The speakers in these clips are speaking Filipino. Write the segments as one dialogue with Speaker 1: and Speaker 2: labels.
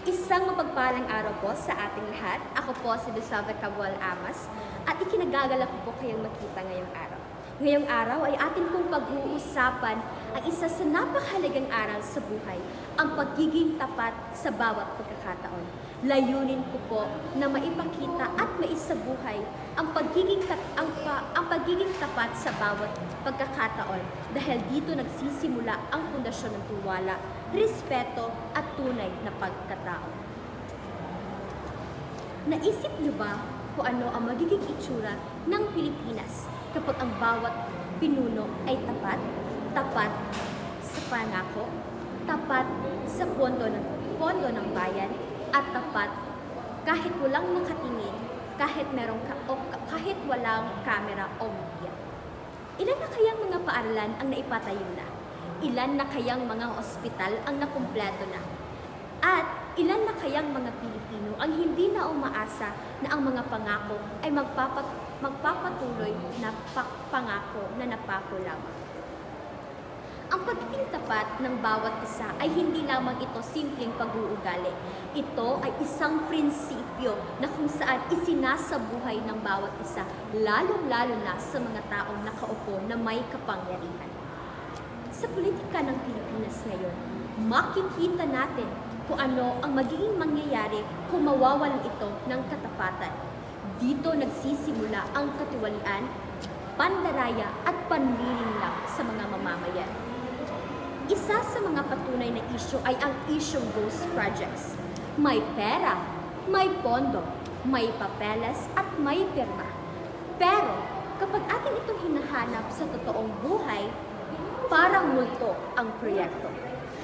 Speaker 1: Isang mapagpalang araw po sa ating lahat. Ako po si Lusalva Cabual Amas at ikinagagalak ko po kayong makita ngayong araw. Ngayong araw ay atin pong pag-uusapan ang isa sa napakahalagang aral sa buhay, ang pagiging tapat sa bawat pagkakataon. Layunin ko po na maipakita at maisabuhay ang pagiging tapat sa bawat pagkakataon dahil dito nagsisimula ang pundasyon ng tiwala, respeto at tunay na pagkatao. Naisip niyo ba kung ano ang magiging itsura ng Pilipinas kapag ang bawat pinuno ay tapat? Tapat sa pangako, tapat sa pondo ng bayan, at tapat kahit walang nakatingin, kahit walang kamera o media. Ilan na kayang mga paaralan ang naipatayo na? Ilan na kayang mga ospital ang nakumpleto na? At ilan na kayang mga Pilipino ang hindi na umaasa na ang mga pangako ay magpapatuloy na pangako na napako lamang? Ang pagiging tapat ng bawat isa ay hindi lamang ito simpleng pag-uugali. Ito ay isang prinsipyo na kung saan isinasabuhay ng bawat isa, lalong-lalo na sa mga taong nakaupo na may kapangyarihan. Sa politika ng Pilipinas ngayon, makikita natin kung ano ang magiging mangyayari kung mawawalan ito ng katapatan. Dito nagsisimula ang katiwalian, pandaraya at panlilinlang sa mga mamamayan. Isa sa mga patunay na isyu ay ang isyong ghost projects. May pera, may pondo, may papeles at may pirma. Pero kapag atin itong hinahanap sa totoong buhay, parang multo ang proyekto.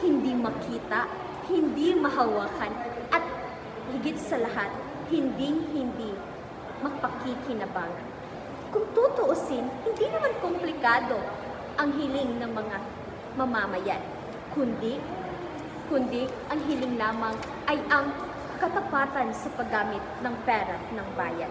Speaker 1: Hindi makita, hindi mahawakan, at higit sa lahat, hindi magpakikinabangan. Kung tutuusin, hindi naman komplikado ang hiling ng mga mamamayan, kundi ang hiling lamang ay ang katapatan sa paggamit ng pera ng bayan.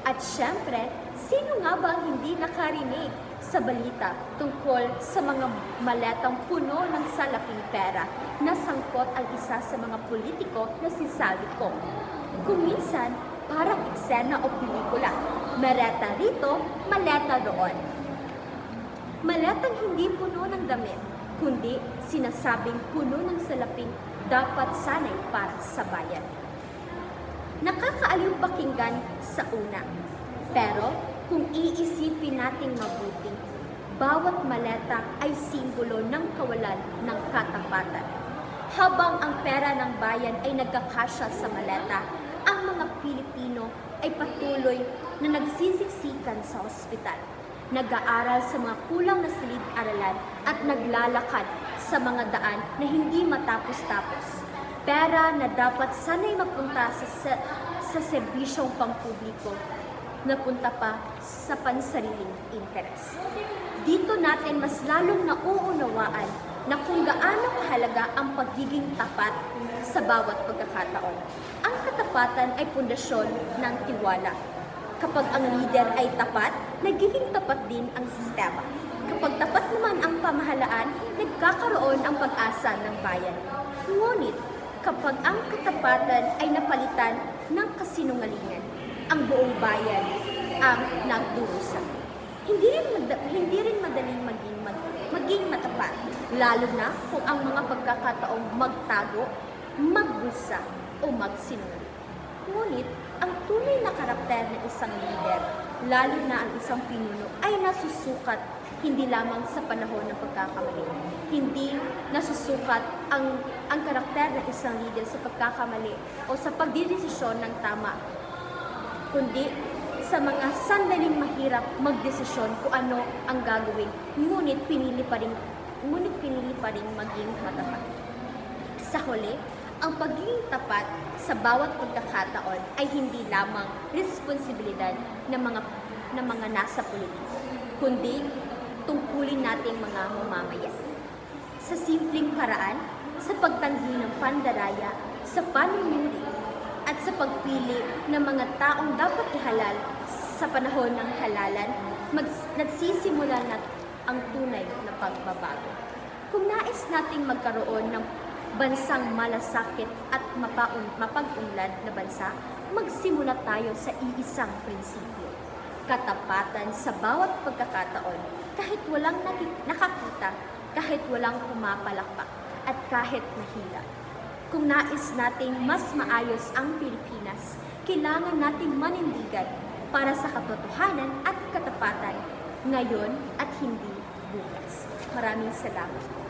Speaker 1: At syempre, sino nga ba ang hindi nakarinig sa balita tungkol sa mga maletang puno ng salaping pera na sangkot ang isa sa mga politiko na si Saldi Go? Kung minsan, parang eksena o pelikula. Maleta rito, maleta roon. Maletang hindi puno ng damit, kundi sinasabing puno ng salaping dapat sanay para sa bayan. Nakakaaliw pakinggan sa una, pero kung iisipin nating mabuti, bawat maleta ay simbolo ng kawalan ng katapatan. Habang ang pera ng bayan ay nagkakasya sa maleta, ang mga Pilipino ay patuloy na nagsisiksikan sa ospital, nag-aaral sa mga kulang na silid-aralan at naglalakad sa mga daan na hindi matapos-tapos. Pera na dapat sanay mapunta sa serbisyong pampubliko, napunta pa sa pansariling interes. Dito natin mas lalong nauunawaan na kung gaano kahalaga ang pagiging tapat sa bawat pagkakataon. Ang katapatan ay pundasyon ng tiwala. Kapag ang leader ay tapat, nagiging tapat din ang sistema. Kapag tapat naman ang pamahalaan, nagkakaroon ang pag-asa ng bayan. Ngunit, kapag ang katapatan ay napalitan ng kasinungalingan, ang buong bayan ang nagdurusa. Hindi rin madaling maging matapat, lalo na kung ang mga pagkakataong magtago, magbulsa o magsinungaling. Ngunit, ang tunay na karakter ng isang leader, lalo na ang isang pinuno, ay nasusukat hindi lamang sa panahon ng pagkakamali. Hindi nasusukat ang karakter ng isang leader sa pagkakamali o sa pagdidesisyon ng tama, kundi sa mga sandaling mahirap magdesisyon kung ano ang gagawin, ngunit pinili pa rin maging matapat. Sa huli, ang pagiging tapat sa bawat pagkakataon ay hindi lamang responsibilidad ng mga nasa politiko, kundi tungkulin nating mga mamamayan. Sa simpleng paraan, sa pagtanggi ng pandaraya, sa panunuri, at sa pagpili ng mga taong dapat ihalal sa panahon ng halalan, nagsisimula na ang tunay na pagbabago. Kung nais nating magkaroon ng bansang malasakit at mapag-unlad na bansa, magsimula tayo sa iisang prinsipyo. Katapatan sa bawat pagkakataon, kahit walang nakakita, kahit walang pumapalakpak, at kahit nahila. Kung nais nating mas maayos ang Pilipinas, kailangan nating manindigan para sa katotohanan at katapatan, ngayon at hindi bukas. Maraming salamat.